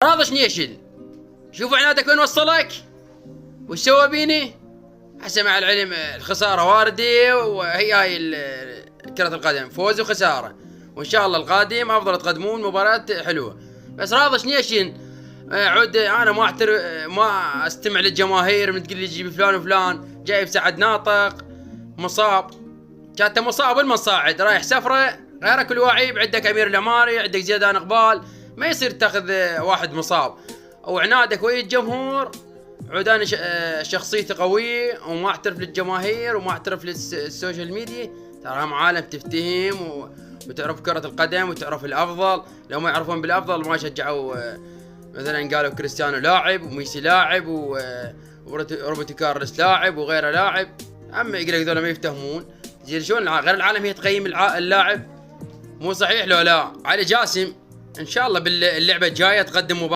راضي شنيشل. شوف عنادك وين وصلك وش سوى بيني. حسب مع العلم الخسارة واردة، وهي هاي كرة القدم، فوز وخسارة، وإن شاء الله القادم أفضل تقدمون مباراة حلوة. بس راضي شنيشن عود أنا ما أستمع للجماهير من تقول لي جيب فلان وفلان. جايب سعد ناطق مصاب، كانت مصاب المصاعد رايح سفرة، غيرك الواعيب عندك أمير العماري، عندك زيدان إقبال، ما يصير تاخذ واحد مصاب. وعنادك ويا الجمهور عود أنا شخصيتي قوية وما أعترف للجماهير وما أعترف للسوشيال ميديا. ترى هم عالم تفتهم وتعرف كرة القدم وتعرف الأفضل. لو ما يعرفون بالأفضل ما شجعوا. مثلا قالوا كريستيانو لاعب وميسي لاعب وروبرتو كارلوس لاعب وغيره لاعب. أما يقول لك ذولا ما يفتهمون. زين شلون غير العالم هي تقيم اللاعب؟ مو صحيح لو لا. علي جاسم إن شاء الله باللعبة الجاية تقدم مباراة